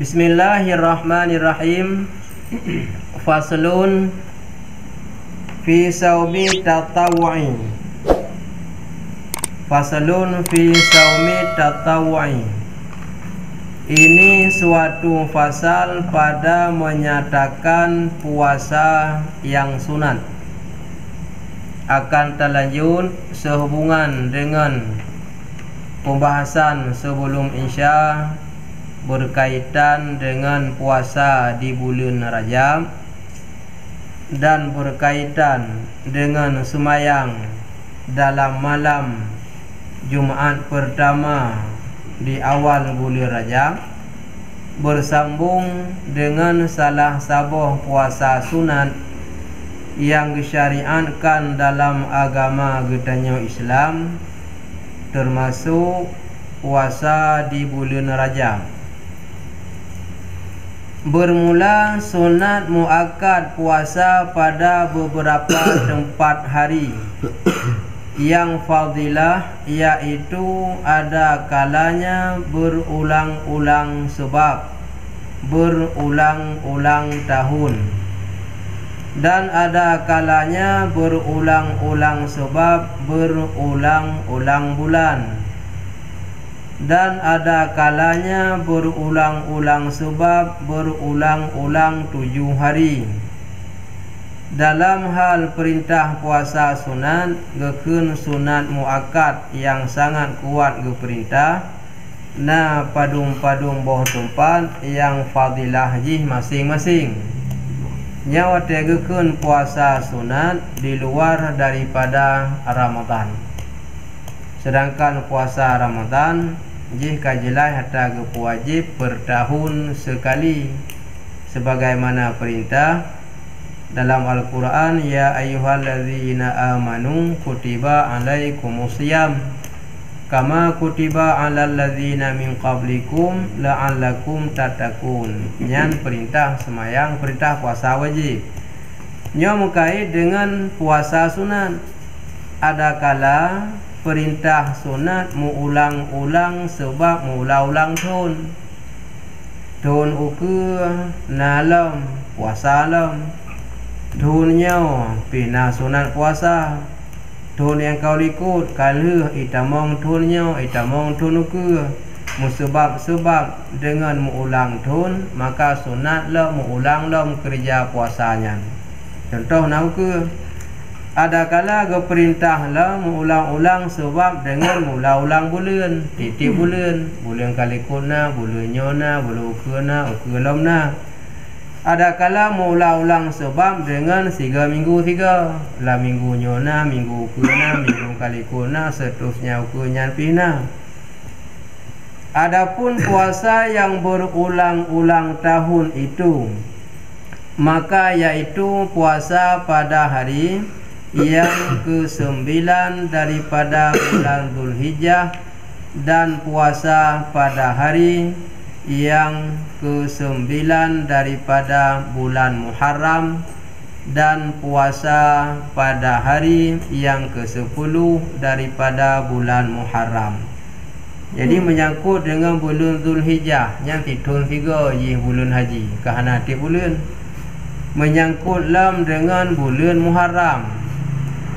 Bismillahirrahmanirrahim. Faslun fi saumi tatawu'i. Faslun fi saumi tatawu'i. Ini suatu fasal pada menyatakan puasa yang sunat. Akan terlanjut sehubungan dengan pembahasan sebelum Isya berkaitan dengan puasa di bulan Rajab dan berkaitan dengan semayang dalam malam Jumaat pertama di awal bulan Rajab, bersambung dengan salah satu puasa sunat yang disyariatkan dalam agama kita Islam, termasuk puasa di bulan Rajab. Bermula sunat muakkad puasa pada beberapa tempat hari yang fadilah, yaitu ada kalanya berulang-ulang sebab berulang-ulang tahun, dan ada kalanya berulang-ulang sebab berulang-ulang bulan, dan ada kalanya berulang-ulang sebab berulang-ulang 7 hari. Dalam hal perintah puasa sunat, gekun sunat muakkad yang sangat kuat ge perintah, na padung-padung boh tempat yang fadilah jih masing-masing. Nyawa tegekun puasa sunat di luar daripada Ramadan. Sedangkan puasa Ramadan jih kajelai hatta ge wajib bertahun sekali, sebagaimana perintah dalam Al-Quran, ya ayyuhalladzina amanu kutiba alaikumusiyam kama kutiba alal ladzina min qablikum la'allakum tattaqun. Nyan perintah semayang, perintah puasa wajib. Nya mengkait dengan puasa sunat. Ada kala perintah sunat mengulang-ulang sebab mengulang-ulang tahun ukur nalam puasa alam, tahunnya pina sunat puasa, tahun yang kau ikut kalau itamong tahunnya itamong tahun ukur musebab dengan mengulang tahun, maka sunatlah mengulang kerja puasanya. Contoh nak ukur, ada kala ke perintahlah mengulang-ulang sebab dengan mengulang-ulang bulan, titik bulan kali kuna, bulan nyona, bulan ukuna, ukulomna. Ada kala mengulang-ulang sebab dengan 3 minggu 3, lah minggu nyona, minggu ukuna, minggu kali kuna, seterusnya ukunya pina. Adapun puasa yang berulang-ulang tahun itu, maka yaitu puasa pada hari yang ke-9 daripada bulan Zulhijjah, dan puasa pada hari yang ke-9 daripada bulan Muharram, dan puasa pada hari yang ke-10 daripada bulan Muharram. Jadi menyangkut dengan bulan Zulhijjah yang titun 3 ye bulan haji kahana ti bulan, menyangkut lam dengan bulan Muharram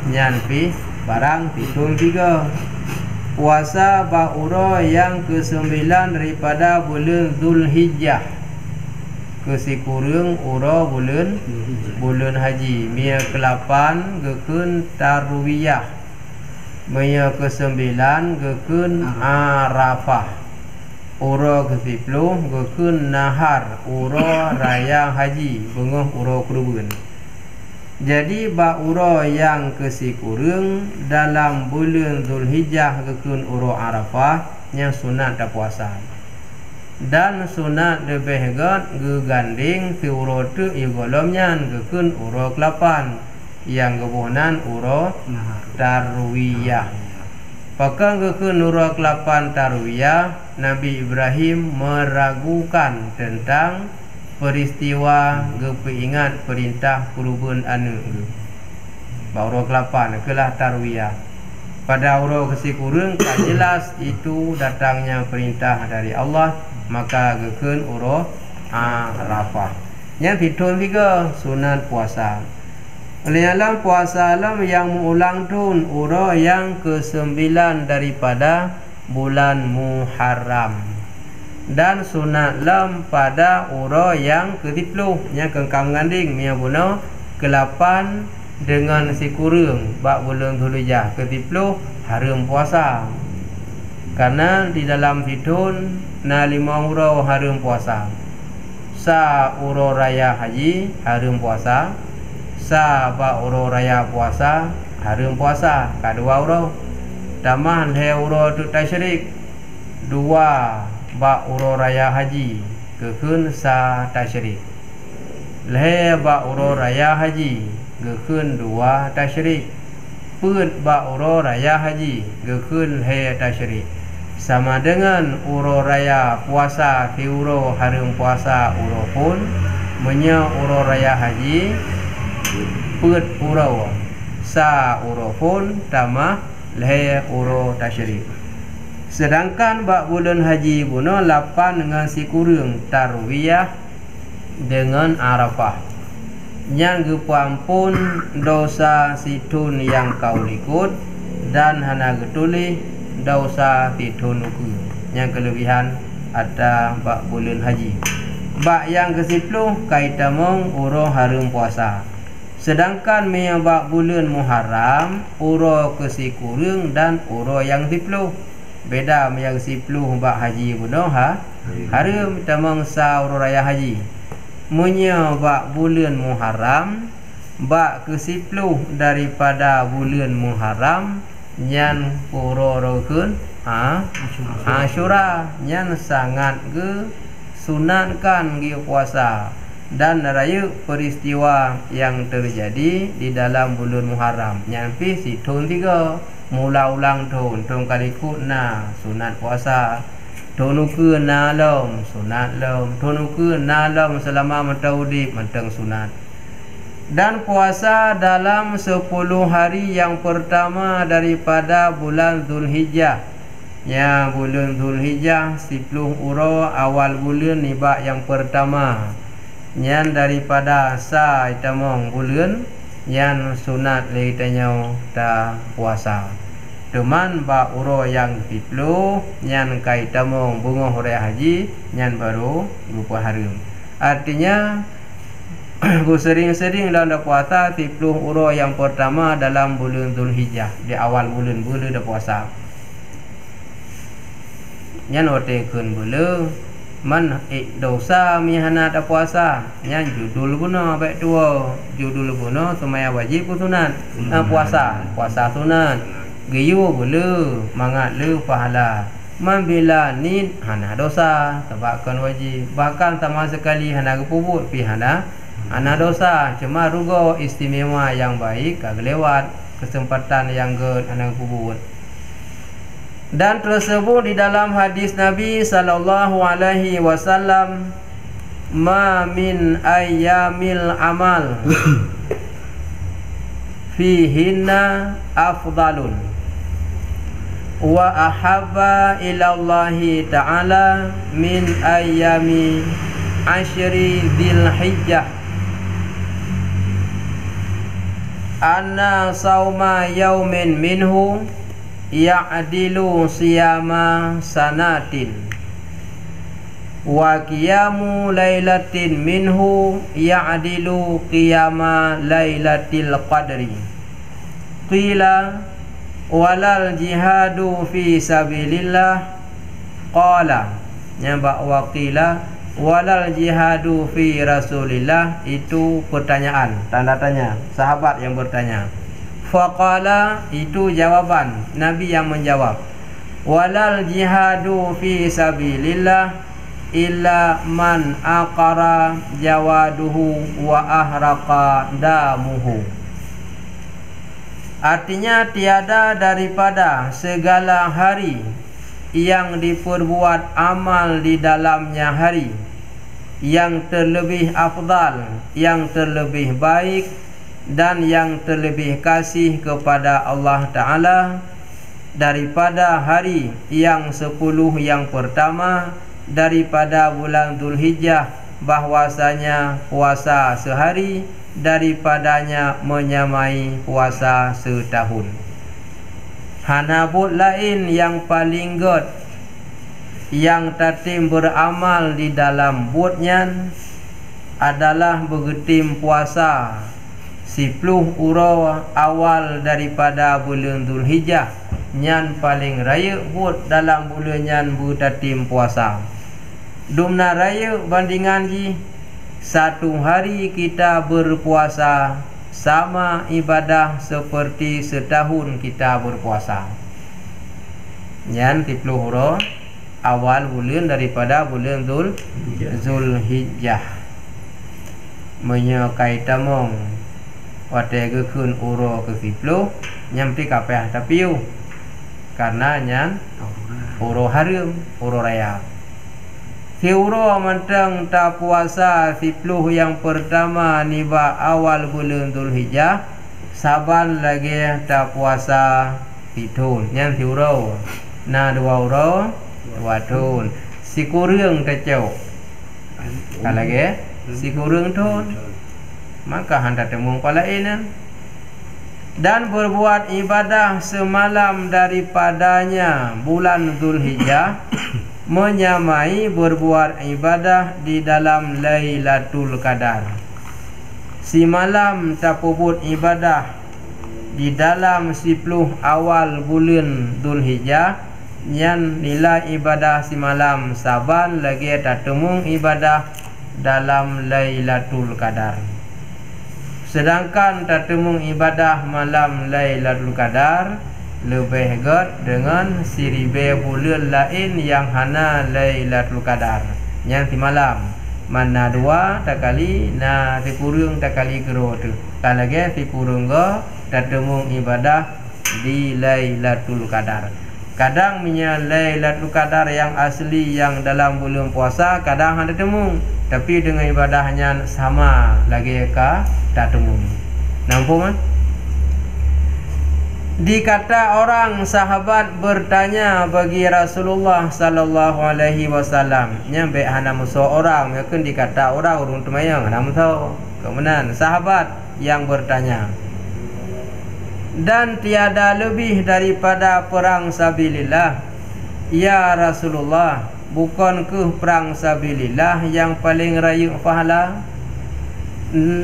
nyan pi barang titun 3. Puasa ba'ura yang ke-9 daripada bulan Zulhijjah, kesikurung ura bulan haji. Mia ke-8 gekun tarwiyah, mia ke-9 gekun Arafah, ura ke-10 gekun nahar, ura raya haji, bengah ura kurban. Jadi ba'ura yang kesikurung dalam bulan Zulhijjah gekun ura Arafah yang sunat tak puasa, dan sunat lebih geganding ti ura tu igolomnya gekun ura ke-8 yang gebunan ura tarwiyah. Pakai gekun ura ke-8 tarwiyah, Nabi Ibrahim meragukan tentang peristiwa gepeingat perintah kurban anu ba'ura ke-8 kelah tarwiyah. pada uro kesikurung kan jelas itu datangnya perintah dari Allah, maka gekeun uro Arafah. Yang fitun tiga sunat puasa. Oleh alam puasa alam yang mengulang tun uro yang ke-9 daripada bulan Muharram. Dan sunat lam pada uro yang ke-10 yang kengkam nganding mia buno ke-8 dengan si kurung bak bulan Dzulhijjah ke-10 harum puasa. Karena di dalam fitun na 5 uro harum puasa. Sa uro raya haji harum puasa. Sa ba uro raya puasa harum puasa kadua uro. Tamah he uro tu tasyrik 2 ba uro raya haji gekeun sa tasyrik. Lehe ba uro raya haji gekeun 2 tasyrik. Peut ba uro raya haji gekeun he tasyrik. Sama dengan uro raya puasa fi uro harum puasa uro pun menya uro raya haji peut uro sa uro pun tamah lehe uro tasyrik. Sedangkan bak bulan haji buno 8 dengan si kurung tarwiyah dengan Arafah. Yang gepampun dosa situn yang kau likut dan hana getulih dosa situn uku. Yang kelebihan ada bak bulan haji. Bak yang ke-10 kaitamong uro harum puasa. Sedangkan mea bak bulan Muharram uro ke si kurung dan uro yang 10. Beda yang 10 bak haji buno harum tamang sa uro raya haji. Munya bak bulan Muharram bak ke-10 daripada bulan Muharram nyan uro rukun Asyura nyan sangat ke sunatkan gi puasa dan raya peristiwa yang terjadi di dalam bulan Muharram nyan pi situn 3 mula ulang tahun kali na sunat puasa tonuku na lom sunat lom tonuku na lom selama mentaudib menteng sunat. Dan puasa dalam 10 hari yang pertama daripada bulan Dzulhijjah. Ya bulan Dzulhijjah 10 uro awal bulan nibak yang pertama. Nyan daripada sa itamong bulan yang sunat le tanyo ta puasa. Teman ba uro yang 10 nyan kaitamong bunga hore haji nyan baru lupa harum. Artinya bu sering-sering dalam puasa 10 uro yang pertama dalam bulan Dzulhijjah, di awal bulan dah puasa. Nyan otekeun bulu man dosa mihana da puasa nyan judul guna baik tua judul guna semaya wajib sunat puasa sunat geyu bulu mangat lu pahala mambila nid hana dosa sebabkan wajib bahkan sama sekali hana kepubut pi hana dosa cuma rugo istimewa yang baik kagak lewat kesempatan yang ged hana kepubut. Dan tersebut di dalam hadis Nabi sallallahu alaihi wasallam, ma min ayyamil amal fihinna afdalun wa ahabba ila Allahi ta'ala min ayyami ashri Dzulhijjah anna sauma yaumin minhu ya'dilu siyama sanatin wa qiyamu lailatin minhu ya'dilu qiyama lailatil qadri. Qila walal jihadu fi sabilillah. Qala nyamba waqila walal jihadu fi rasulillah. Itu pertanyaan, tanda tanya, sahabat yang bertanya. Faqala, itu jawaban Nabi yang menjawab, walal jihadu fi sabilillah illa man aqara jawaduhu wa ahraqa damuhu. Artinya tiada daripada segala hari yang diperbuat amal di dalamnya hari yang terlebih afdal, yang terlebih baik dan yang terlebih kasih kepada Allah Ta'ala daripada hari yang 10 yang pertama daripada bulan Zulhijjah, bahwasanya puasa sehari daripadanya menyamai puasa setahun. Hanabut lain yang paling god yang tatim beramal di dalam butnya adalah bergetim puasa 10 uro awal daripada bulan Zulhijjah, nyan paling raya but dalam bulan nyan bertatim puasa. Dumna raya bandingan ji, satu hari kita berpuasa sama ibadah seperti setahun kita berpuasa. Nyan 10 uro awal bulan daripada bulan Zulhijjah. Menyekai tamong wate ke kun uro ke 10 nyampi kapeh tapiu karena nyan uro harum uro raya. Si uro mentang ta puasa 10 yang pertama niba awal bulan Zulhijjah, saban lagi ta puasa pitun nyan si uro na 2 uro 2 tun si kurang kacau kalage si kurang tun maka hendak temung palainan dan berbuat ibadah semalam daripadanya bulan Zulhijjah menyamai berbuat ibadah di dalam Lailatul Qadar. Si malam tapubut ibadah di dalam 10 awal bulan Zulhijjah, nyan nilai ibadah si malam saban lagi tatemung ibadah dalam Lailatul Qadar. Sedangkan tatemung ibadah malam Lailatul Qadar lebih god dengan siribe bulan lain yang hana Lailatul Qadar. Yang si malam mana 2 tak kali na si kurung tak kali kero tu. Kalau lagi si kurung go tatemung ibadah di Lailatul Qadar. Kadang punya Lailatul Qadar yang asli yang dalam bulan puasa kadang ada temung, tapi dengan ibadahnya sama lagi ka tak temung. Nampak kan? Dikata orang sahabat bertanya bagi Rasulullah sallallahu alaihi wasallam, nyampe hana musuh orang, yakin dikata orang urung temayang hana musuh. Kemudian sahabat yang bertanya, dan tiada lebih daripada perang sabilillah, ya Rasulullah, bukankah perang sabilillah yang paling raya pahala?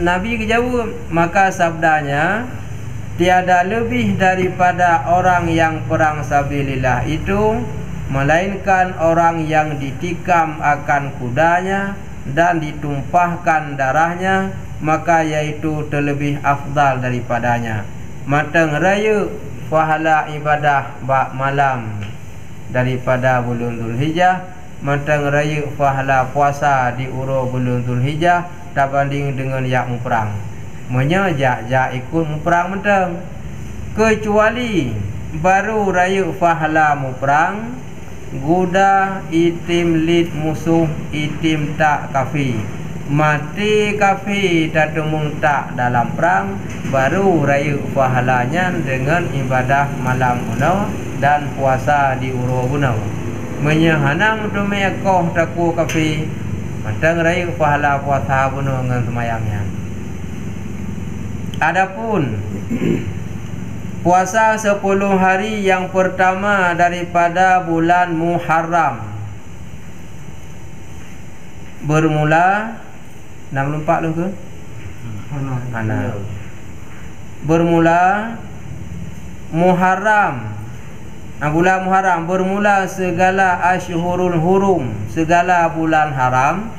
Nabi jawab, maka sabdanya, tiada lebih daripada orang yang perang sabilillah itu, melainkan orang yang ditikam akan kudanya dan ditumpahkan darahnya, maka yaitu terlebih afdal daripadanya. Matang raya pahala ibadah bak malam daripada bulan Zulhijjah, matang raya pahala puasa di uro bulan Zulhijjah tak banding dengan yang perang. Menyajak ikut perang matang, kecuali baru raya pahala perang guda itim lid musuh itim tak kafi, mati kafi tak temung tak dalam perang, baru raya pahalanya dengan ibadah malam gunau dan puasa di uro gunau. Menyahanang tumekoh taku kafi, matang raya pahala puasa gunau dengan semayangnya. Adapun puasa 10 hari yang pertama daripada bulan Muharram bermula 64 lu ke? Ana. Bermula Muharram. Bulan Muharram bermula segala asyhurul hurum, segala bulan haram,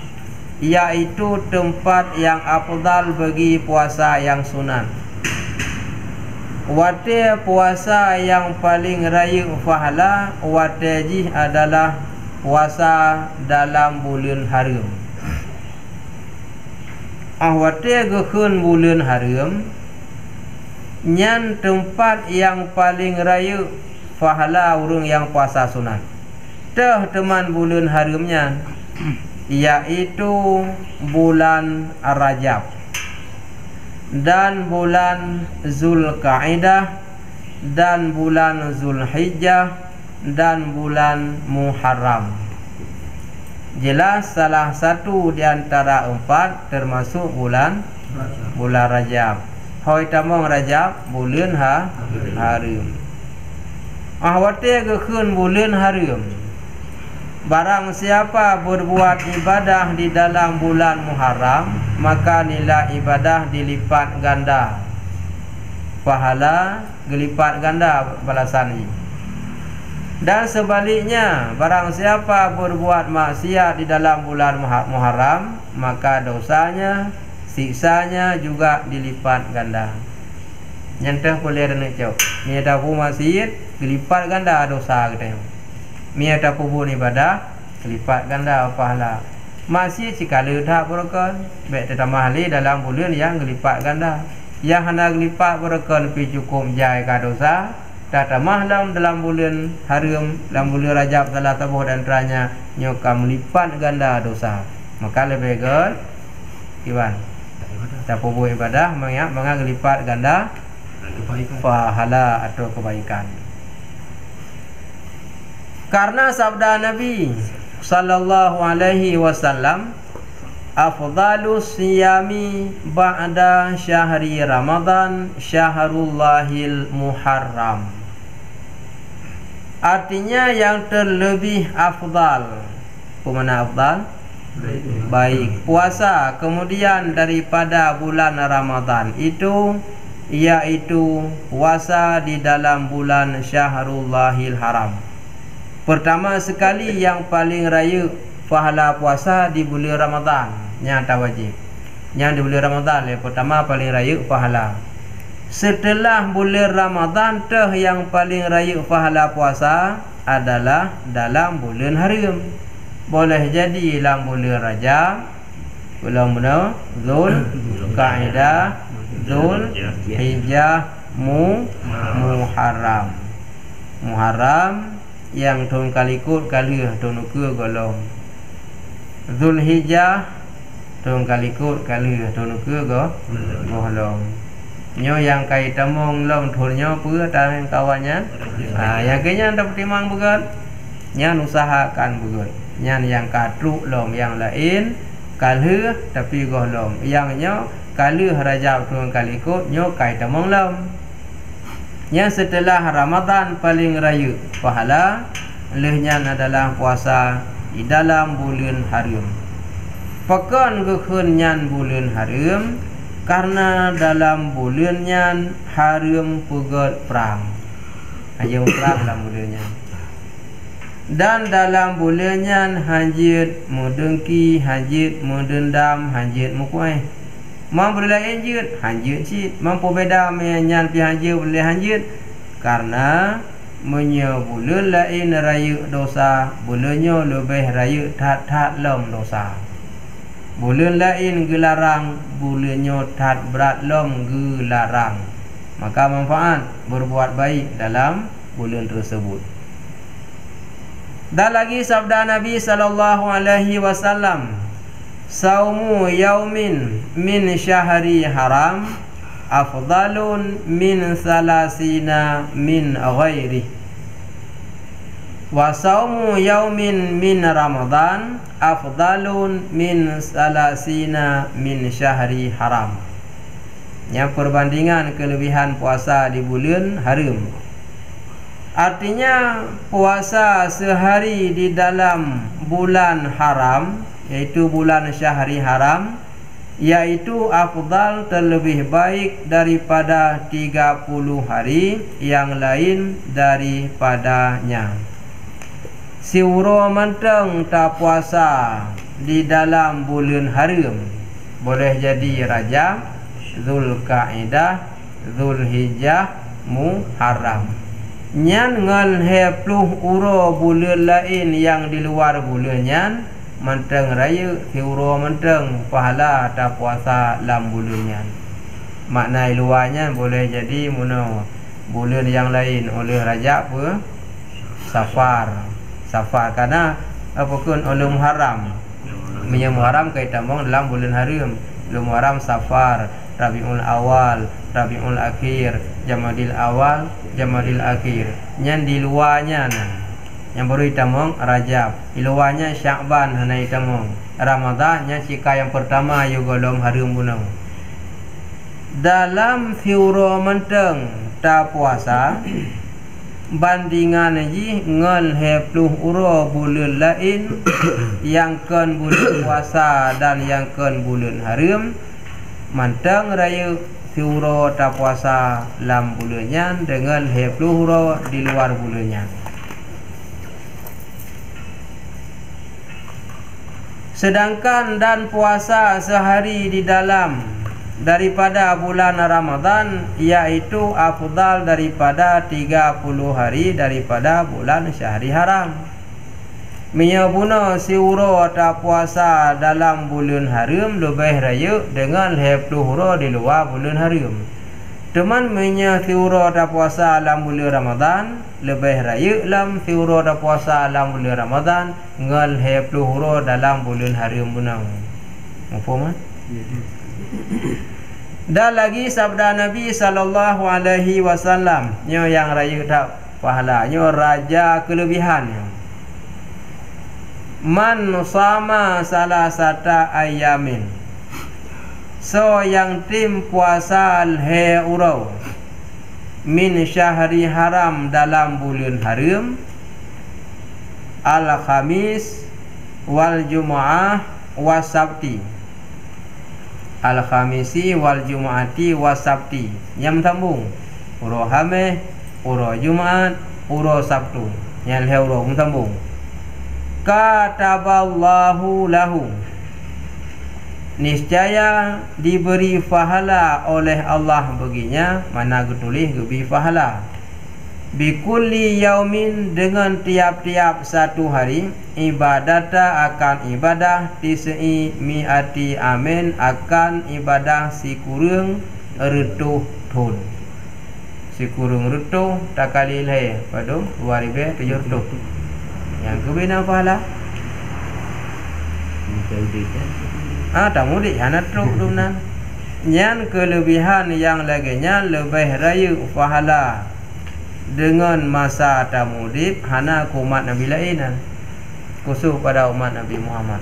iaitu tempat yang afdal bagi puasa yang sunat. Wate puasa yang paling raya pahala wate adalah puasa dalam bulan haram. Wate gehun bulan haram nyan tempat yang paling raya pahala urang yang puasa sunat. Teh teman bulan haramnya yaitu bulan Rajab dan bulan Zulkaidah dan bulan Zulhijjah dan bulan Muharram. Jelas salah satu di antara empat termasuk bulan Rajab. Hoi tamong Rajab bulan haram. Ahwate ke khun bulan haram. Barang siapa berbuat ibadah di dalam bulan Muharram, maka nilai ibadah dilipat ganda. Pahala dilipat ganda balasan ini. Dan sebaliknya, barang siapa berbuat maksiat di dalam bulan Muharram, maka dosanya, siksanya juga dilipat ganda. Nyantah boleh dan cok. Ni ada pu maksiat, dilipat ganda dosa kita. Ni ada pu ibadah, dilipat ganda pahala. Maksiat cikala tak berkon, baik tambah lagi dalam bulan yang dilipat ganda. Yang hendak dilipat berkon pi cukup jai ka dosa. Tak tambah dalam bulan haram, dalam bulan Rajab salah tabuh dan teranya nyoka melipat ganda dosa. Maka lebih baik Iwan tak buat ibadah melipat ganda pahala atau kebaikan. Karena sabda Nabi sallallahu alaihi wasallam, afdalus siyami ba'da syahri Ramadan syahrullahil Muharram. Artinya yang terlebih afdal. Pemana afdal? Baik. Puasa kemudian daripada bulan Ramadan itu yaitu puasa di dalam bulan Syahrullahil Haram. Pertama sekali yang paling raya pahala puasa di bulan Ramadan, nyata wajib. Yang di bulan Ramadan yang pertama paling raya pahala. Setelah bulan Ramadan yang paling raya pahala puasa adalah dalam bulan haram. Boleh jadi dalam bulan Rajab, bulan Zulqa'dah, Zulhijjah, Muharram. Muharram yang tahun kalikut kali tahun ke golong. Zulhijjah tahun kalikut kali tahun ke golong. Nyo yang kai tamong long thunyo pura tang kawannya. Yang kenya dapat timang begat. Nyan usahakan begat. Nyan yang katruk long yang lain kalhe tapi golong. Yang nyo kalhe Rajab tahun kalikut nyo kai tamong long. Yang setelah Ramadan paling raya pahala lehnya adalah puasa di dalam bulan haram. Pekan kekhunyan bulan haram karena dalam bulannya haram pegat perang. Hanya perang dalam bulannya. Dan dalam bulannya hajit mudengki, hajit mudendam, hajit mukuai. Mampu lain jut, hajit cit. Mampu beda menyan pi hajit boleh hajit. Karena menye bulan lain raya dosa, bulannya lebih raya tak lom dosa. Bulan lain gelarang, bulannya tak berat lom gelarang. Maka manfaat berbuat baik dalam bulan tersebut. Dan lagi sabda Nabi sallallahu alaihi wasallam, saumu yaumin min syahri haram afdalun min salasina min ghairi. Wa saumu yaumin min Ramadan afdalun min salasina min syahri haram. Yang perbandingan kelebihan puasa di bulan haram. Artinya puasa sehari di dalam bulan haram, yaitu bulan syahri haram, yaitu afdal terlebih baik daripada 30 hari yang lain daripadanya. Siuro menteng tak puasa di dalam bulan haram, boleh jadi Rajab, Zulqa'dah, Zulhijjah, Muharram. Nyan ngal 20 uro bulan lain yang di luar bulannya menteng raya siuro menteng pahala tak puasa dalam bulannya. Makna luarnya boleh jadi muno bulan yang lain oleh Rajab ke Safar karena apapun oleh Muharram. Muharram kaitan dalam bulan haram. Muharram Safar, Rabiul Awal, Rabiul Akhir, Jamadil Awal, Jamadil Akhir. Nyan di luarnya yang baru itamong Rajab, di luarnya Sya'ban hana itamong Ramadan nya cika yang pertama yugolom harum bunang. Dalam fiuro menteng ta puasa bandingan ji ngan 20 uro bulan lain yang kan bulan puasa dan yang kan bulan harum manteng raya fiuro ta puasa lam bulannya dengan 20 uro di luar bulannya. Sedangkan dan puasa sehari di dalam daripada bulan Ramadan yaitu afdal daripada 30 hari daripada bulan Syahri Haram. Menyabuna siuro ta puasa dalam bulan haram lebih raya dengan 20 hari di luar bulan haram. Teman menya siuro ta puasa dalam bulan Ramadan lebih raya dalam siuro ta puasa dalam bulan Ramadan ngal 20 hari dalam bulan haram bunang. Mafhum? Dan lagi sabda Nabi sallallahu alaihi wasallam nyo yang raya tak pahala nyo raja kelebihan. Man sama salah sata ayamin, so yang tim puasa he urau min syahri haram dalam bulan haram al khamis wal jumu'ah was sabti, al khamisi wal jumu'ati was sabti, nyam sambung uro hameh uro jumat uro sabtu nyal he uro sambung. Kataballahu lahu, niscaya diberi pahala oleh Allah baginya, mana getulih gebi pahala. Bikulli yaumin, dengan tiap-tiap satu hari, ibadata akan ibadah tis'i mi'ati amin, akan ibadah si kurung retuh thun. Si kurung retuh takali leh pada 2070. Yang kebina pahala tak mudik hana truk dunan. Yang kelebihan yang laginya lebih raya pahala dengan masa tamudib hana umat Nabi lainan, khusus pada umat Nabi Muhammad.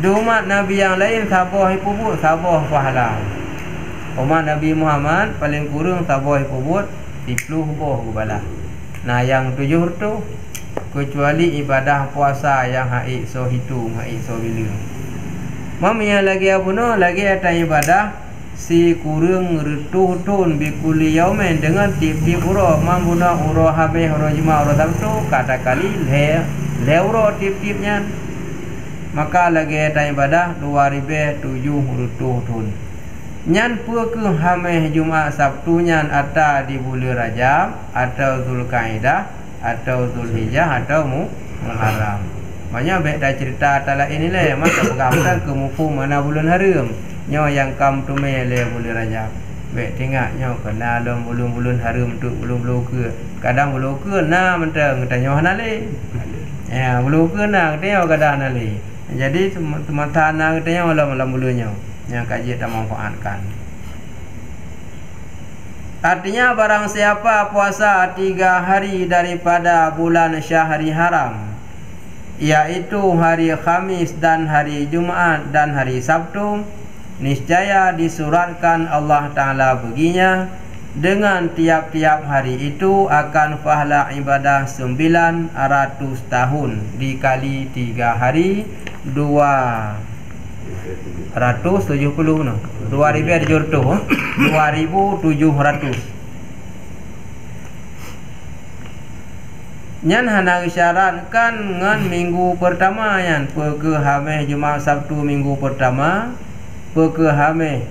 Di umat Nabi yang lain sabah pubut sabah pahala. Umat Nabi Muhammad paling kurang sabah pubut 10 boh bala. Nah yang 7 tu kecuali ibadah puasa yang haid so hitung haid so bila. Mamanya lagi apa no? Lagi ada ibadah si kurung retuh tun bikuli yaumen, dengan tip-tip uro mamuna uro habis uro jima uro sabtu kata kali le uro tip-tipnya. Maka lagi ada ibadah 2007 retuh tun. Nyan pu ke hameh Jumaat Sabtu nyan ada di bulan Rajab atau Zulkaidah atau Zulhijjah atau Muharram. Banyak baik dah cerita tala ini le maka bergambar ke mufu mana bulan haram nyo yang kam tu mele bulan Rajab. Baik tengok nyo kena dalam bulan-bulan haram tu belum ke. Kadang belum ke na mentang tanya hana le. Ya belum ke na tengok kadang hana le. Jadi semata na tengok dalam bulannya yang kaji tak manfaatkan. Artinya barang siapa puasa 3 hari daripada bulan Syahri Haram, yaitu hari Khamis dan hari Jumaat dan hari Sabtu, niscaya disuratkan Allah Ta'ala baginya dengan tiap-tiap hari itu akan pahala ibadah 900 tahun dikali 3 hari 270 no 2000 Nyan hana isyaratkan ngan minggu pertama yan peke hameh Jumaat Sabtu minggu pertama, peke hameh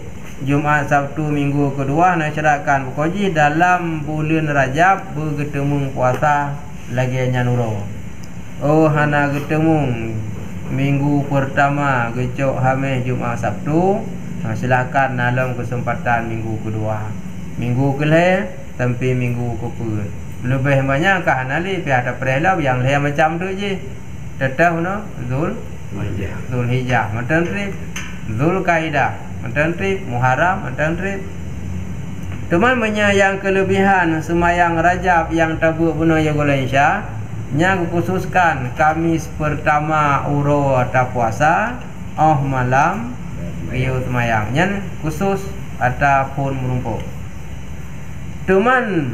Jumaat Sabtu minggu kedua nak isyaratkan pokoknya dalam bulan Rajab bergetemu puasa lagi nyan uro. Oh hana ketemu minggu pertama gecok hameh Jumaat Sabtu, silakan dalam kesempatan minggu kedua. Minggu kelih sampai minggu kepul. Lebih banyak kah nali pihak ada perela yang leh macam tu je. Tetap no Zulhijjah, macam tu Zulkaidah, macam tu Muharram, macam tu Teman yang kelebihan semayang Rajab yang tabuk bunuh ya Malaysia nya khususkan Kamis pertama uro atau puasa malam riu semayang nya khusus ataupun menumpuk. Teman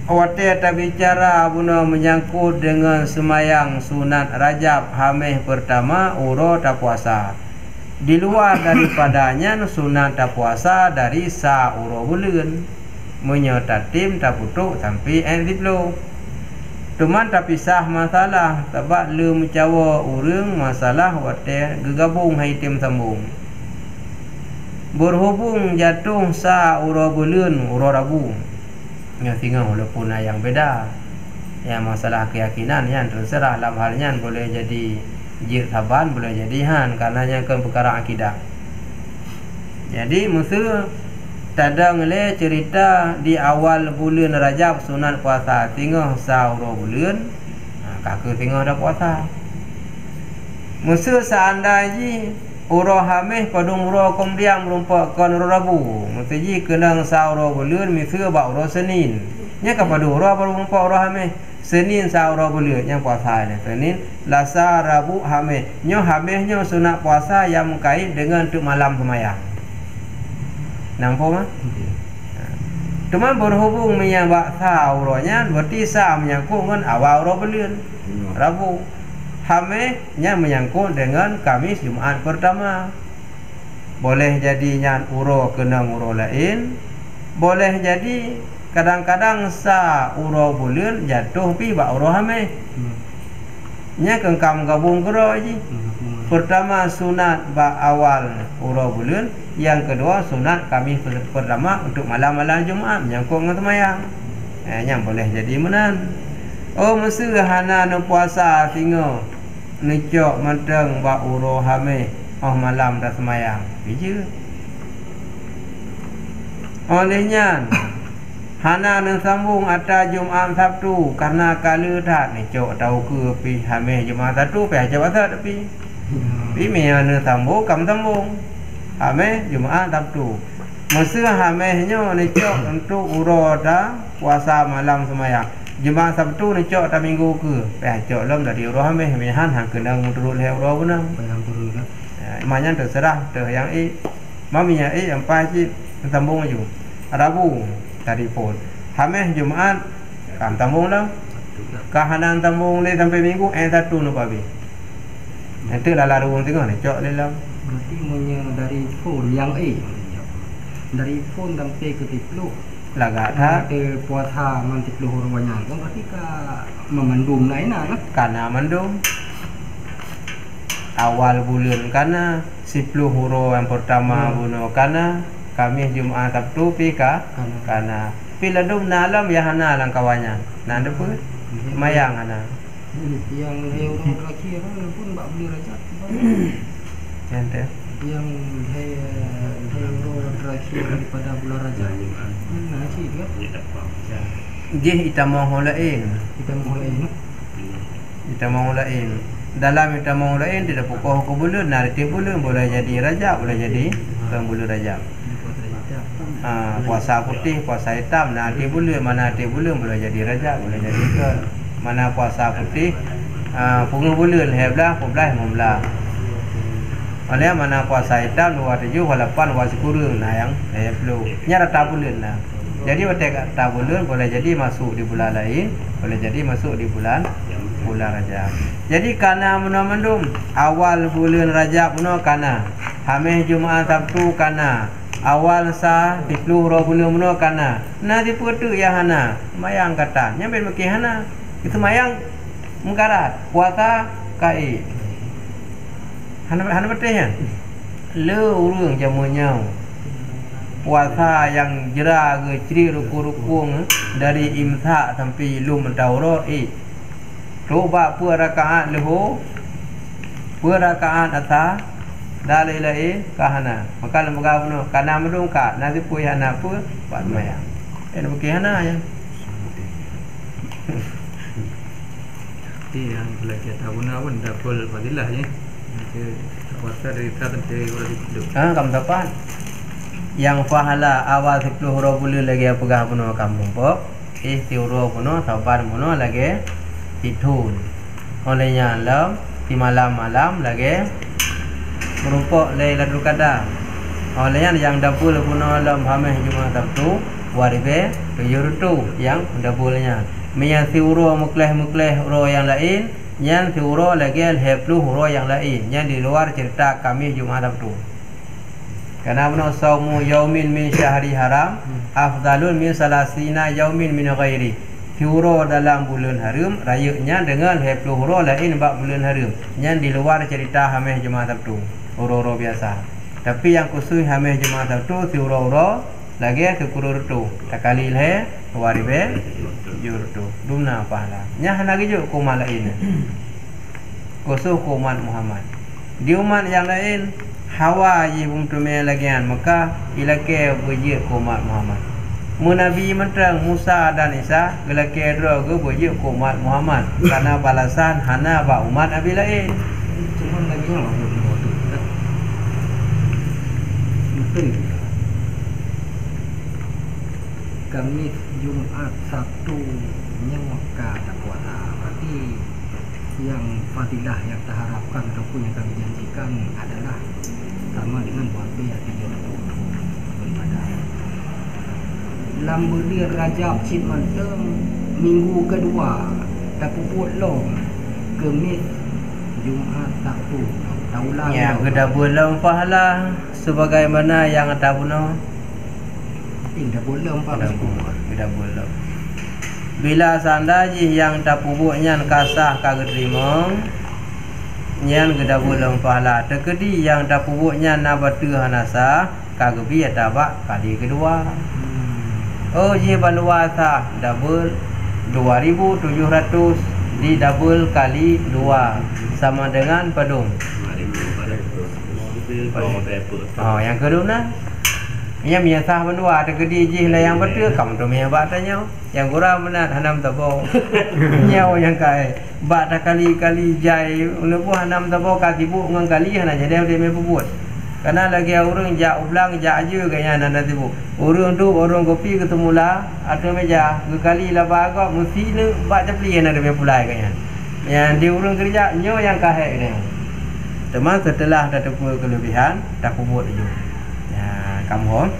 awate tak bicara bunuh menyangkut dengan semayang sunat Rajab hameh pertama uro atau puasa. Di luar daripadanya sunat tak puasa dari sa uro bulan menyatatim tak putuk sampai endiplo. Teman tak pisah masalah sebab le mencawa urang masalah wate gegabung hai tim sambung. Berhubung jatuh sa uro bulan uro Rabu. Yang tinggal walaupun yang beda. Yang masalah keyakinan yang terserah dalam halnya boleh jadi jir saban boleh jadi karena yang ke perkara akidah. Jadi musuh tada ngele cerita di awal bulan Rajab sunat puasa tinggal sauro bulan kakek tinggal dah puasa. Musuh seandainya uro hameh padung uro kemudian merupakan uro Rabu musuh ji kena sauro bulan musuh ba uro Senin nya kepada uro apa merupakan uro hameh Senin sauro bulan yang puasa ni Senin Lasa Rabu hameh nyo hamehnya sunat puasa yang mengkait dengan tu malam semayang. Nampak mah? Teman berhubung menyabak sauronya berarti sa menyangkut dengan awal uro bulan Rabu. Hamehnya menyangkut dengan Kamis Jumaat pertama. Boleh jadinya uro kena uro lain. Boleh jadi kadang-kadang sa uro bulan jatuh pi bak uro hameh. Nya kengkam gabung kero ji. Pertama sunat bak awal uro bulan, yang kedua sunat Kamis pertama untuk malam-malam Jumaat menyangkut dengan semayang. Yang boleh jadi menan. Oh mesti hana no puasa tinggal necok menteng bak uro hameh malam dah semayang. Biji. Olehnya hana nang sambung atas Jumaat Sabtu karena kala tak necok tahu ke pi hameh Jumaat Sabtu pi aja puasa tapi pi nang sambung kam sambung hameh Jumaat Sabtu. Masa hamehnya necok untuk uro dah puasa malam semayang. Jumaat Sabtu necok tak minggu ke pi acok lom dari uro hameh mehan hang kena turun le uro punang. Maknya terserah tu yang maminya yang pasti sambung aja. Rabu telefon. Hameh Jumaat kam tambung lah. Kahanan tambung le sampai minggu satu no babi. Nanti lah lalu tengok ni cok le lah. Berarti punya dari phone yang dari phone sampai ke tiplu. Lagak dah. Ada puasa man tiplu huru banyak. Kan berarti ka memandum lain lah. Karena mandum. Awal bulan karena 10 huru yang pertama bunuh karena Kamis Jumaat Sabtu pika karena piladum nalam ya hana lang kawannya. Nanda pun mayang hana. Yang leo terakhir pun bak beli Rajab. Ente. Yang leo terakhir daripada bulan Rajab. Nah sih dia. Jih kita mau lain. Kita mau lain. Dalam kita mau lain tidak pokok hukum bulan nanti bulan boleh jadi Rajab boleh jadi bulan Rajab. Puasa putih, puasa hitam, nanti bulan mana nanti bulan boleh jadi Rajab, boleh jadi ke mana puasa putih, pungu bulan heblah, poblah, membelah. Oleh mana puasa hitam 27, 28, puasa kurung, nah yang heblu, nyara bulan lah. Jadi waktu bulan boleh jadi masuk di bulan lain, boleh jadi masuk di bulan Rajab. Jadi karena mendum awal bulan Rajab puno karena hameh Jumaat Sabtu karena awal sa 10 bulan puno karena na diputu ya hana mayang kata nyampe meki hana itu mayang mengkarat puasa kai hana betehnya le urang jamunya puasa yang jera ge ciri ruku-ruku dari imsak sampai lum dauro coba pur rakaat leho pur rakaat atas dalai lai kahana maka lembaga puno kana mendung ka nanti pui hana pu buat mayang bagi hana ya yang belajar tahun pun double fadilah ya puasa dari saat sampai bulan itu kam dapat yang fahala awal 10 huruf bulu lagi apagah puno kampung pok istiuro puno sabar puno lagi ditun olehnya alam di malam-malam lagi merumpok lay ladu kada olehnya yang dapul puno alam hameh Jumat Sabtu waribe tuyurtu yang dapulnya mian siuro mukleh uro yang lain yang siuro lagi al-heplu uro yang lain yang di luar cerita kami Jumat Sabtu. Karena benar saumu yaumin min syahri haram afdalun min salasina yaumin min ghairi. Huro dalam bulan haram rayanya dengan 20 huro lain bab bulan haram. Yang di luar cerita hameh Jumat Sabtu. Huro-huro biasa. Tapi yang khusus hameh Jumat Sabtu si huro-huro lagi ke kururtu. Takali le waribe jurtu. Dumna pahala. Nyah lagi juga kumat lain. Khusus kumat Muhammad. Di umat yang lain Hawa ye bumtume lagian maka ilake buji kumat Muhammad. Munabi menterang Musa dan Isa gelake dro ge buji kumat Muhammad karena balasan hana ba umat nabi lain. Cuma lagi betul. Kami Jumat Sabtu nyengka tak kuasa. Berarti yang fadilah yang kita harapkan ataupun yang kami janjikan adalah sama dengan warga yang 30 pada dalam bulan Rajab Cid Manteng minggu kedua tak puput long Kemis Jumat Sabtu taulah ya geda bulan pahala sebagaimana yang ada buno dah bulan 4 geda bulan bila sandaji yang tak pupuknya kasah kagak terima nyan geda bulan pahala tekedi yang tak pupuknya nabatu hanasa kagak bi tabak kali kedua. Oh je baluasa double 2700 di double kali 2 sama dengan padung. Oh yang kedua yang biasa berdua ada gede je lah yang betul kamu tu mia bak tanya yang kurang benar hanam tabo nyawa yang kai bak dah kali jai lebu hanam tabo katibu ngang kali hana jadi dia me buat karena lagi orang jak ulang jak aja kayaknya nanda tibu orang tu orang kopi ketemu lah ada meja kali lah bagak mesti ni bak cepli ada me pulai kayaknya yang di orang kerja nyo yang kahek ni teman setelah dah tepuk kelebihan dah kubut je kamu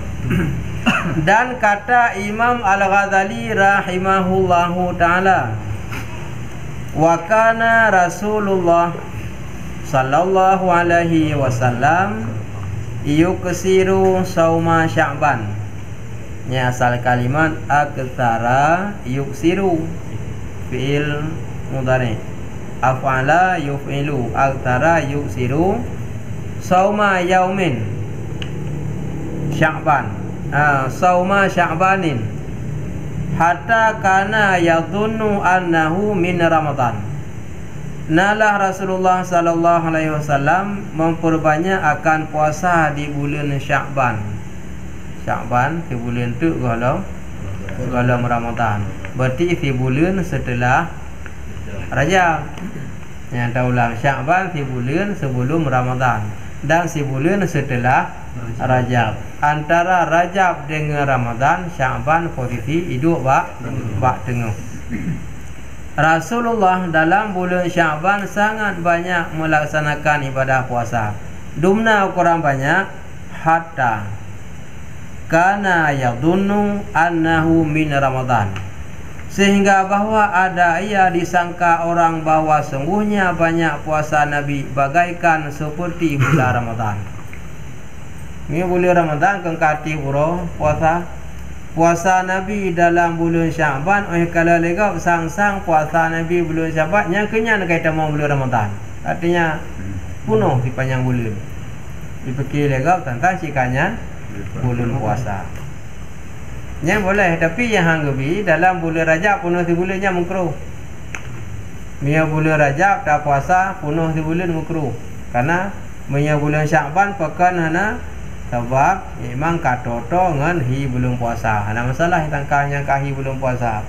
dan kata Imam Al-Ghazali rahimahullahu ta'ala wa kana Rasulullah sallallahu alaihi wasallam yuksiru sauma Sya'ban nya asal kalimat aktsara yuksiru fi'il mudhari af'ala yuf'ilu aktsara yuksiru sauma yaumin Sya'ban sauma Sya'banin hatta kana yadhunnu annahu min Ramadan. Nalah Rasulullah sallallahu alaihi wasallam memperbanyak akan puasa di bulan Sya'ban. Sya'ban di bulan tu kalau Ramadan. Berarti di bulan setelah Rajab. Yang taulah Sya'ban di bulan sebelum Ramadan dan di bulan setelah Rajab. Antara Rajab dengan Ramadan Sya'ban posisi hidup bak tengah. Rasulullah dalam bulan Sya'ban sangat banyak melaksanakan ibadah puasa. Dumna kurang banyak hatta kana yadhunnu annahu min Ramadan. Sehingga bahwa ada ia disangka orang bahwa sungguhnya banyak puasa Nabi bagaikan seperti bulan Ramadan. Ini bulan Ramadan kengkati pura puasa Nabi dalam bulan Sya'ban. Kalau lega sang-sang puasa Nabi bulan Sya'ban yang kenyan kaitan mau bulan Ramadan. Artinya penuh di panjang bulan. Dipikir lega tentang cikanya bulan puasa. Yang boleh tapi yang hanggabi dalam bulan Rajab penuh di bulannya makruh. Mia bulan Rajab tak puasa penuh di bulan makruh. Karena mia bulan Sya'ban pekan hana sebab memang katoto ngan hi belum puasa. Ada masalah tangkahnya kahi belum puasa.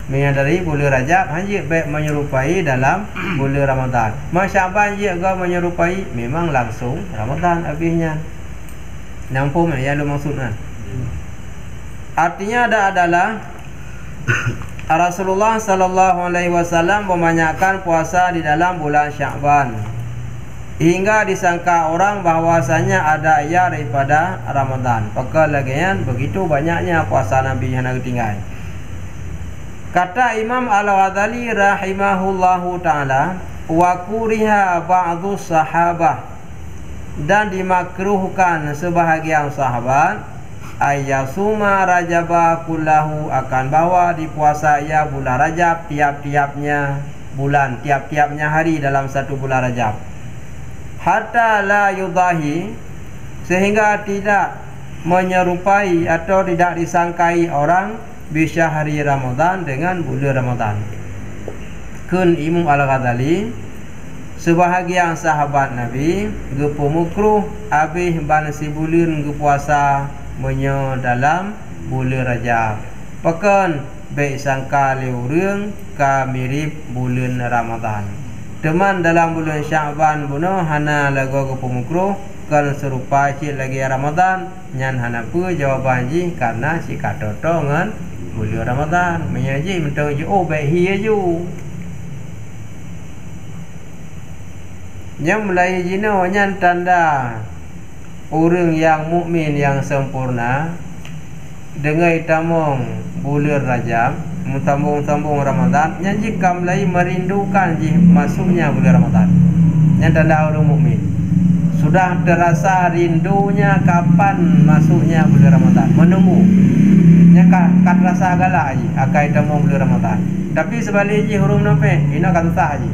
Menyadari bulan Rajab hanya baik menyerupai dalam bulan Ramadan. Sya'ban je juga menyerupai memang langsung Ramadan habisnya. Nyampung yang lu maksudnya. Artinya adalah Rasulullah sallallahu alaihi wasallam membanyakkan puasa di dalam bulan Sya'ban hingga disangka orang bahwasanya ada ia daripada Ramadan. Pakal lagian begitu banyaknya puasa Nabi yang nak tinggal. Kata Imam Al-Ghazali rahimahullahu taala, wa kuriha ba'dhu sahabah, dan dimakruhkan sebahagian sahabat ayyasuma rajaba kullahu, akan bawa di puasa ia bulan Rajab tiap-tiapnya bulan, tiap-tiapnya hari dalam satu bulan Rajab, hatta la yudahi, sehingga tidak menyerupai atau tidak disangkai orang bisyahri Ramadan dengan bulan Ramadan. Kun Imam Al-Ghazali, sebahagian sahabat Nabi gepo mukruh habis ban sibulin ge puasa menyo dalam bulan Rajab. Pekan baik sangka leureng ka mirip bulan Ramadan. Teman dalam bulan Sya'ban buno hana lagu gepo mukruh kan serupa cik lagi Ramadan nyan hana pu jawaban ji karena si katoto ngan bulan Ramadan menyaji mentau ji oh baik hiya ju. Yang mulai jino nyan tanda orang yang mukmin yang sempurna dengan tamong bulan Rajab mentambung-tambung Ramadan nyan jika mulai merindukan ji masuknya bulan Ramadan. Nyan tanda orang mukmin sudah terasa rindunya kapan masuknya bulan Ramadan, menunggu nyan kan rasa galak ji akai tamong bulan Ramadan. Tapi sebaliknya huruf nape ina kan sah ji.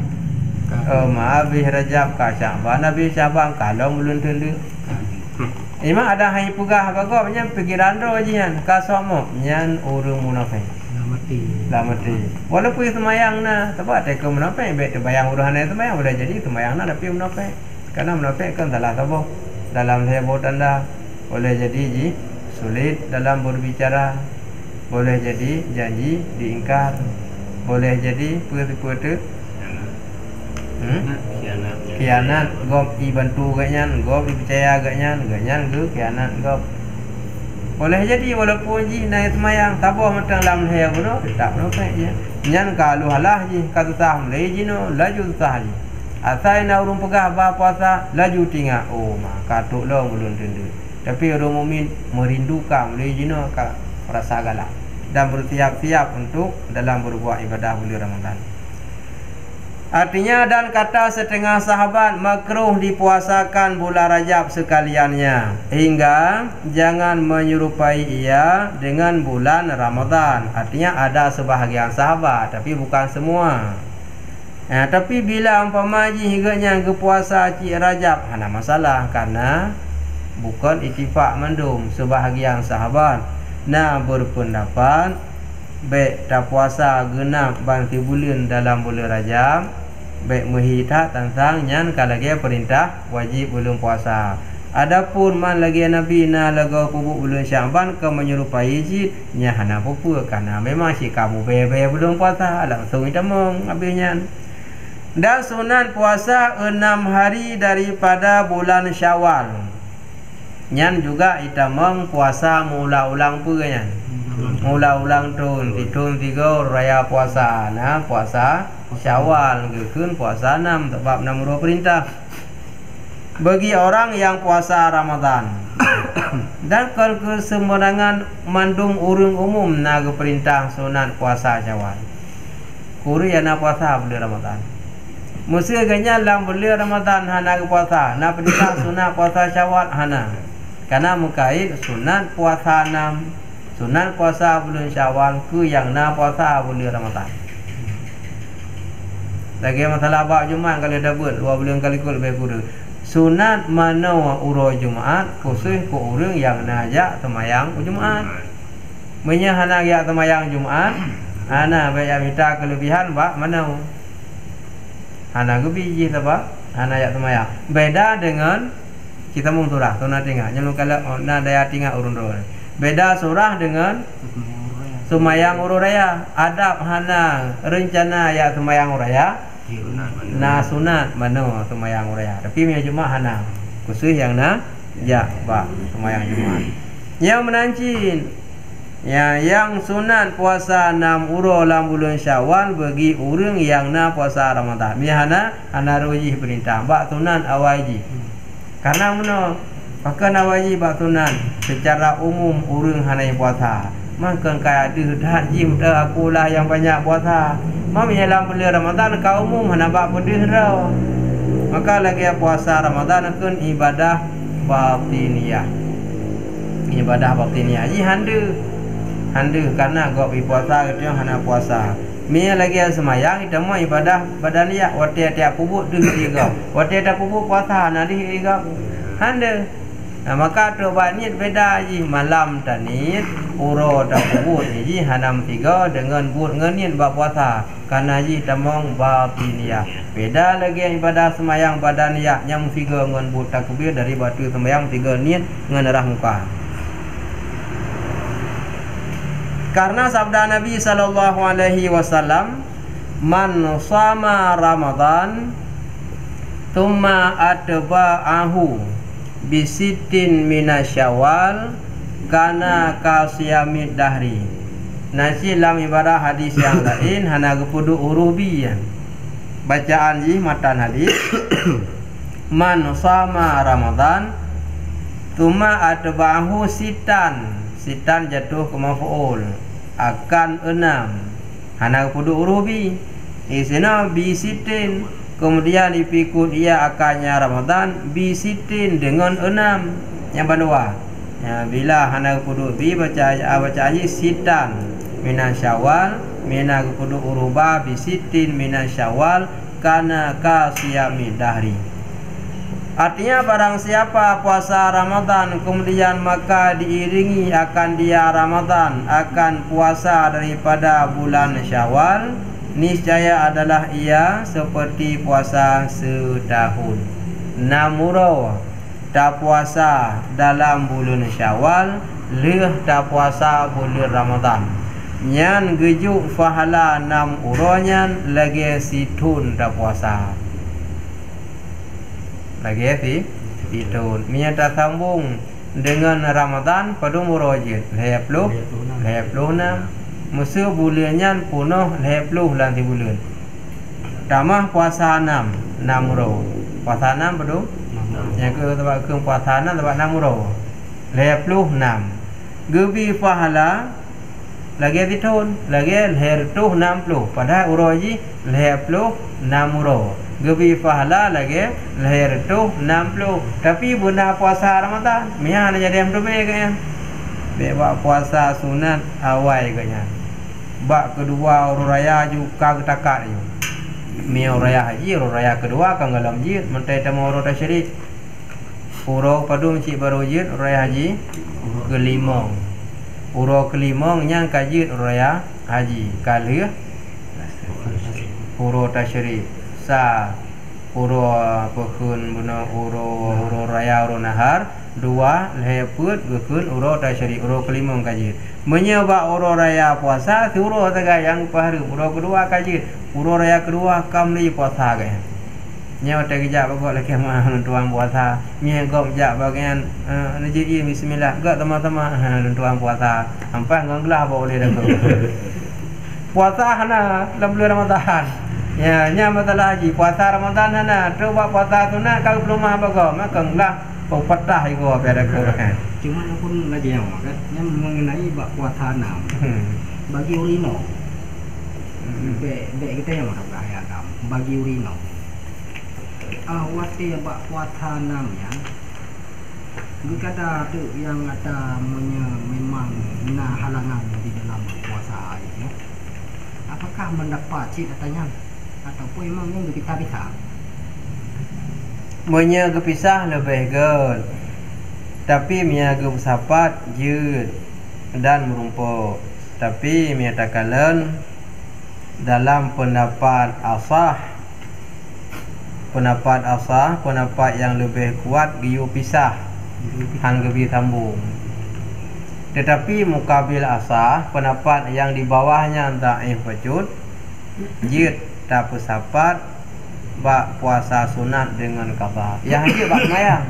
Habis Rajab ka Sya'ban, habis Sya'ban kalau belum tentu. Imam ada hai pegah bagok nya pikiran ro jian ka somo nyan urang munafik. Lah mati. Walaupun semayang na, tapi tak ke munafik be bayang uruhan itu semayang boleh jadi semayang na tapi munafik. Karena munafik kan salah tabuh dalam heboh tanda boleh jadi ji sulit dalam berbicara, boleh jadi janji diingkar, boleh jadi putus khianat gop dibantu ganyan, gop dipercaya ganyan ke khianat gop. Boleh jadi walaupun ji naik semayang tabuh matang dalam haya bono tak nopek je. Nyan kalau halah ji kata sah mulai ji no laju sah ji. Asai na urung pegah ba puasa laju tinggal. Oh maka tok lo belum tentu. Tapi orang mukmin merindukan mulai ji no ka rasa galak dan bersiap-siap untuk dalam berbuat ibadah bulan Ramadan. Artinya dan kata setengah sahabat makruh dipuasakan bulan Rajab sekaliannya hingga jangan menyerupai ia dengan bulan Ramadan. Artinya ada sebahagian sahabat tapi bukan semua. Tapi bila umpama hingga ke puasa cik Rajab ada masalah karena bukan ittifaq mendum sebahagian sahabat. Nah berpendapat baik tak puasa genap bangti bulan dalam bulan Rajab baik menghita tentang nyan kalagi perintah wajib belum puasa. Adapun man lagi Nabi na lagu pupuk bulan Sya'ban ke menyerupai jid nya hana pupuk karena memang si kamu bebe belum puasa langsung itamong habisnya. Dan sunat puasa 6 hari daripada bulan Syawal. Nyan juga itamong puasa mula-ulang pun nyan. Mula-ulang tun 3 raya puasa nah puasa Syawal gekeun puasa 6 sebab 6 ruh perintah bagi orang yang puasa Ramadan. Dan kalau kesembarangan mandung urang umum na perintah sunat puasa Syawal kuri yana puasa bulan Ramadan mesti ganya dalam bulan Ramadan hana puasa na perintah sunat puasa Syawal hana karena mukait sunat puasa 6 sunat puasa bulan Syawal ke yang na puasa bulan Ramadan. Lagi masalah bab Jumaat kalau dah buat 2 bulan kali kul lebih kurang. Sunat mana urus Jumaat khusus ke orang yang najak semayang Jumaat. Menya hana ya semayang Jumaat, hana baik minta kelebihan bab mana? Hana gebiji sebab hana ya semayang. Beda dengan kita mung surah sunat tinggal. Jangan kalau na daya tinggal urun-urun. Beda surah dengan semayang urus raya. Adab hana rencana ya semayang urus raya. Nah sunat mana semayang raya tapi punya Jumaat hana khusus yang na Ya, bak sembahyang Jumaat. Yang menancin yang sunat puasa 6 uro dalam bulan Syawal bagi orang yang nak puasa Ramadan. Mihana hana roji perintah bak sunat awaji. Karena mana? Maka awaji bak sunat secara umum orang hana puasa. Maka kaya ada haji dah akulah yang banyak puasa. Mami dalam bulan Ramadan kau umum hana bak pedih rau. Maka lagi puasa Ramadan kan ibadah batiniyah. Ibadah batiniyah. Ji handa karena gak puasa kita hana puasa. Mia lagi semayang kita mau ibadah badaniyah. Wati tiap pubuk tu juga. Wati tiap pubuk puasa nanti juga. Handa. Nah, maka tu niat beda ji malam tanit uro dak pubuk ji hanam 3 dengan buat ngeniat bab puasa. Karena ji tamong batiniyah. Beda lagi ibadah semayang badaniyah yang 3 dengan buat takbir dari batu semayang 3 niat dengan arah muka. Karena sabda Nabi sallallahu alaihi wasallam, man shama Ramadan thumma atba'ahu bisitin minasyawal kana kasiyamid dahri. Nasi dalam ibadah hadis yang lain hana kepudu urubi ya. Bacaan ji matan hadis man shama Ramadan thumma atba'ahu sitan jatuh ke maf'ul akan 6 hana kudu urubi isina bisitin kemudian dipikul ia akannya Ramadan bisitin dengan 6 yang kedua ya, bila hana kudu bi baca sitan minas syawal mina kudu uruba bisitin minas syawal kana kasiyami dahri. Artinya barang siapa puasa Ramadan kemudian maka diiringi akan dia Ramadan akan puasa daripada bulan Syawal, niscaya adalah ia seperti puasa setahun. Namuro tak puasa dalam bulan Syawal, leh tak puasa bulan Ramadan. Nyan gejuk fahala 6 uronyan lagi situn tak puasa. Lagi itu menyata sambung dengan Ramadan pada murajat 26 musuh bulannya punuh 20 lanti bulan tamah puasa 6 ro puasa 6 pada yang ke tempat ke puasa 6 tempat 6 ro 26 gebi pahala lagi ditun lagi 60 pada uroji 26 ro gebi pahala lagi lahir tu 60 tapi bunda puasa Ramadan mia nak jadi amdu be kan be buat puasa sunat awal kan bak kedua urus raya juga ketakak ni mia raya haji urus raya kedua kan dalam jid mentai tamu urus tasyrik urus padu mencik baru jid raya haji kelima urus kelima yang kajid raya haji kali urus tasyrik sa uro pekun buna uro raya uro nahar 2 leput bekun uro tasyrik uro kelima kaji menyebab uro raya puasa uro tagayang pahari uro kedua kaji uro raya kedua kamli puasa kan nyawa tegijak bagok laki mah tuan puasa nya gok jak bagian najib bismillah gak teman-teman tuan puasa sampai nganglah boleh dah puasa hana dalam bulan Ramadan. Ya, nya masalah haji puasa Ramadan hana coba puasa sunat kalau belum mah bago maka lah petah iko pada ko kan. Cuma pun lagi yang kan yang mengenai bab puasa 6. Bagi urino. Be kita yang marah ya kam bagi urino. Wati bab puasa 6 ya. Jika tu yang ada memang halangan di dalam puasa itu. Apakah mendapat cik katanya ataupun memang yang kita Menya kepisah lebih good. Tapi mia kesapat jud dan merumpuk. Tapi mia takalan dalam pendapat asah pendapat yang lebih kuat giu pisah han gebi sambung. Tetapi mukabil asah pendapat yang di bawahnya dhaif wajud jid tak bersapat bak puasa sunat dengan qada. Yang haji bak semayang.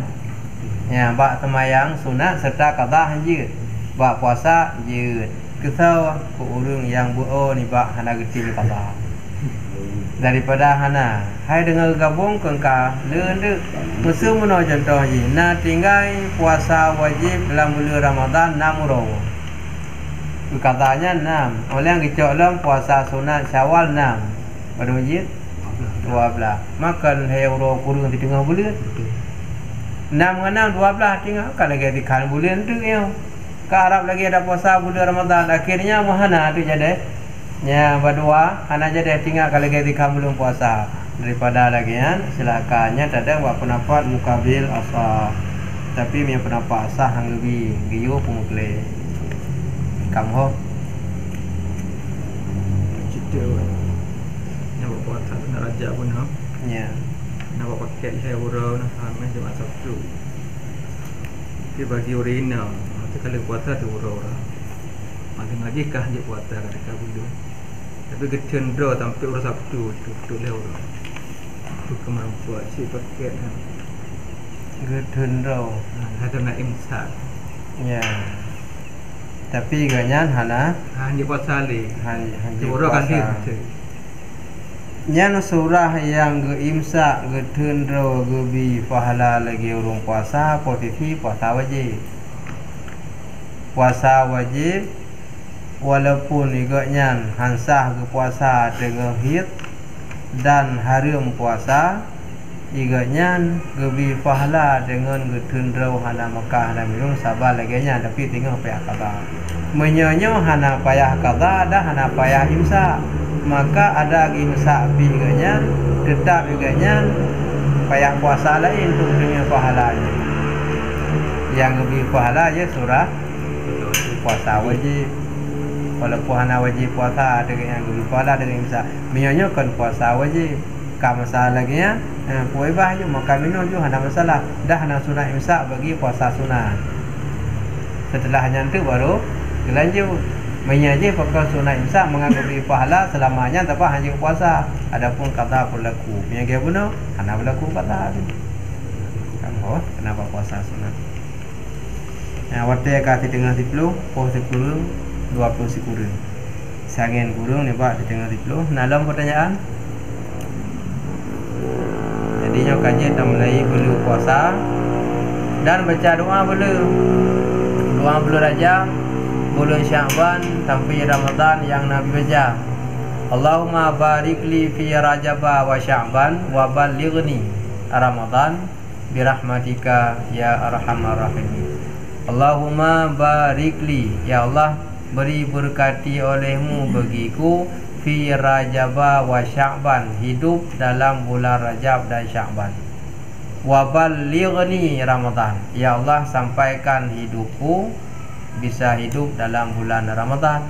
Ya, bak semayang sunat serta qada je. Bak puasa je. Kesau ku urang yang buo ni bak hana geti qada. Daripada hana hai dengan gabung kengka leun de musuh meno contoh je. Na tinggal puasa wajib dalam bulan Ramadan 6 orang. Katanya 6. Oleh yang kecok puasa sunat Syawal 6. Pada wajib 12. Makan euro kurang di tengah bulan. 6 dengan 6 12 tinggal kan lagi di kan bulan tu yo. Ke Arab lagi ada puasa bulan Ramadan. Akhirnya mahana tu jadi. Ya berdua hana jadi tinggal kalau lagi di kan bulan puasa. Daripada lagi kan silakannya tak ada buat pendapat mukabil asah. Tapi punya pendapat asah hang lebih giyo pemukle. Kamu ho. Cerita nak buat puasa nak raja pun ha. Ya. Nak buat paket hero nak hamil Jumaat Sabtu. Dia bagi urina. Nanti kalau puasa tu orang. Makin lagi kah je puasa kat bulu. Tapi getun bro sampai orang Sabtu tu le orang. Tu kemampuan si paket kan. Getun ro. Ada nak imsak. Ya. Tapi ganyan hana Hanya puasa le. hanya Orang kan dia. Nyan surah yang ge imsak ge tundro ge bi pahala lagi urung puasa posisi puasa wajib. Puasa wajib walaupun igaknya hansah ge puasa dengan hid dan haram puasa igaknya ge bi pahala dengan ge tundro hana Makkah dan minum sabar lagi nya tapi tinggal payah qada. Menyonyo hana payah qada dah hana payah imsak. Maka ada imsak biganya tetap biganya payah puasa lain untuk dunia pahalanya. Yang lebih pahala je surah puasa wajib. Kalau puasa wajib puasa dengan yang lebih pahala dengan imsak. Misalnya kan puasa wajib ka masalah lagi ya. Puai bah je makan minum je ada masalah. Dah nak sunat imsak bagi puasa sunat. Setelah nyantu baru lanjut. Menyaji pakai sunat imsak menganggap pahala selamanya tanpa hanya puasa. Adapun kata berlaku yang dia benar, hanya berlaku kata tu. Kamu kenapa puasa sunat? Yang waktu kata tengah 10, poh 10, 20 kurang. Sangen kurang ni pak di tengah 10. Dalam pertanyaan. Jadinya kaji kita mulai belu puasa dan baca doa belu. Doa belu Rajab, bulan Sya'ban sampai Ramadan yang Nabi baca. Allahumma barik li fi Rajab wa Sya'ban wa ballighni Ramadan bi rahmatika ya arhamar rahimin. Allahumma barik li, ya Allah beri berkati olehmu bagiku fi Rajab wa Sya'ban, hidup dalam bulan Rajab dan Sya'ban. Wa ballighni Ramadan, ya Allah sampaikan hidupku bisa hidup dalam bulan Ramadan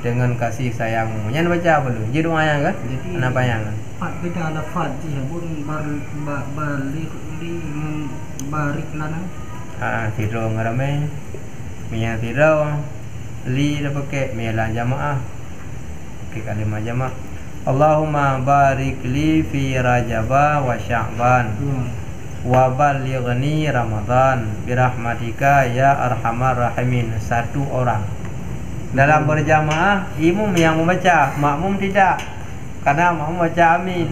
dengan kasih sayangmu. Yang baca belum? Jadi doa yang kan? Kenapa yang? Pak beda lafaz je pun balik li barik lana. Tiro ngarame. Miya tiro li dah pakai mialan jamaah. Pakai kalimah jamaah. Allahumma barik li fi Rajab wa Sya'ban. Wa ballighni Ramadan birahmatika ya arhamar rahimin. Satu orang dalam berjamaah, imam yang membaca, makmum tidak. Karena makmum baca amin.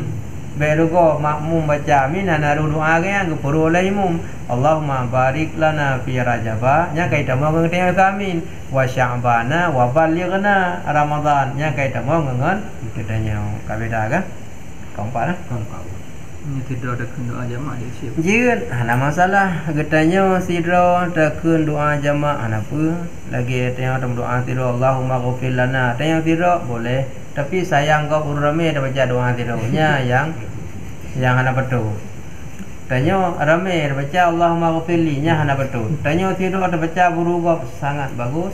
Berugo makmum baca amin dan doa yang perlu oleh imam. Allahumma barik lana fi Rajab, nya kaita mau ngene amin. Wa Sya'bana wa ballighna Ramadan, nya kaita mau ngengon kitanya kabeda kan? Keempat lah. Ini tidak ada doa jamaah dia siap. Jin, ada masalah. Getanya sidro takun doa jamaah apa? Lagi tengok doa sidro Allahumma ghfir lana. Tengok sidro boleh. Tapi sayang kau ramai dah baca doa sidro-nya yang hana betul. Tanya ramai dah baca Allahumma ghfir li nya hana betul. Tanya sidro ada baca buru gop sangat bagus.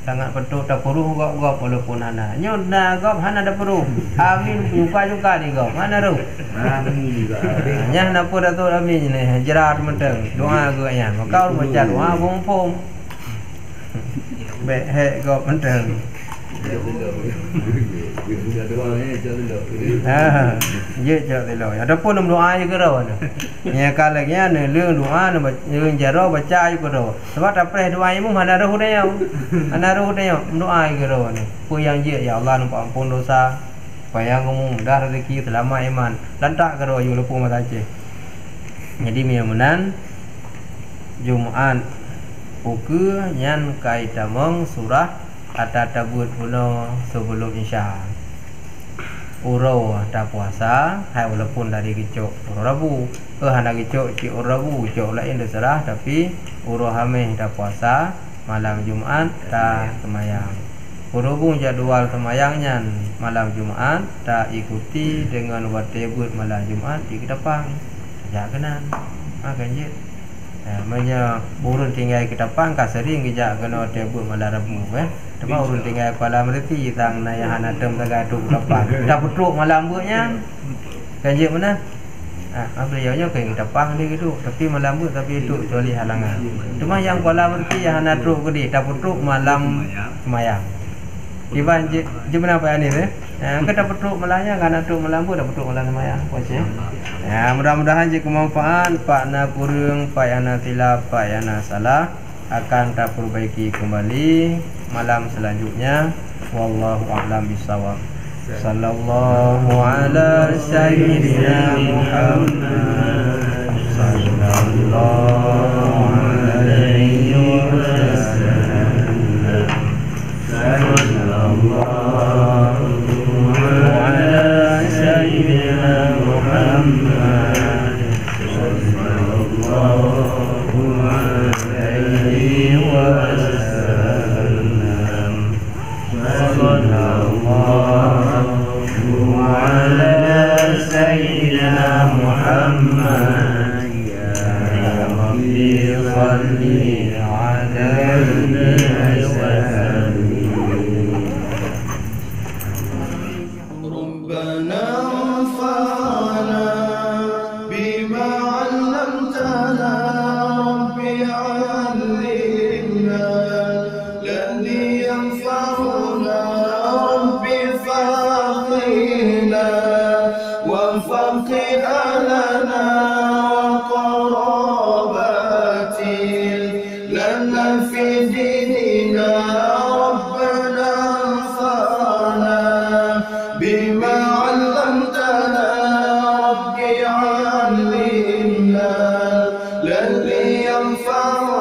Sangat betul tak perlu gop walaupun hana. Nyo na gop hana ada perlu. Amin juga di gop. Mana ru? Amin juga. Nya na pun datuk amin ni jerat menteng. Doa ke nya. Maka baca doa pom-pom. Be he gop menteng. Ye cak telo. Ada pun doa je kero ni. Nya kalanya ni leung doa ni leung jaro baca je kero. Sebab tak pernah doa imu mana roh dia. Ana roh dia doa je kero ni. Pu yang je ya Allah nampak ampun dosa. Bayang kamu dah rezeki selamat iman. Lantak kero yo lepu mata je. Jadi miamunan Jumaat Puka nyan kai tamong surah At-Tabut puno sebelum Isya. Uro tak puasa, hai walaupun dari kicok Rabu, hana kicok ci Rabu, kicok lain terserah tapi uro hameh tak puasa, malam Jumaat tak semayang. Berhubung jadual semayangnya malam Jumaat tak ikuti dengan watebut malam Jumaat di kedapang. Sejak kenan. Makan je. Manya urun tinggal kita pangkas sering kejak kena tebut malam Rabu Tapi urun tinggal kepala mereti tang naya hana tem tagaduk depan. Dah putruk malam buatnya. Kanjik mana? Beliaunya ke kita pang dia gitu. Tapi malam buat tapi itu kecuali halangan. Cuma yang kepala mereti yang hana truk ke dia dah putruk malam semayang. Iban je mana apa ni eh? Kita putruk malahnya kan truk malam buat dah putruk malam semayang. Puasa. Ya, mudah-mudahan jika kemanfaat Pak na kurang, Pak yana silap, Pak yana salah akan tak perbaiki kembali malam selanjutnya. Wallahu a'lam bishawab. Sallallahu ala sayyidina Muhammad sallallahu alaihi wasallam. Sallallahu ala sayyidina Muhammad Muhammad ya Rabbi salli alaihi wasallam. Rabbana anfa'na bima 'allamtana rabbi 'allimna alladhi yanfa'una rabbi faqihna wa faqih lana qarabati lana fi dinina rabbana anfa'na bima 'allamtana rabbi 'allimna alladhi yanfa'una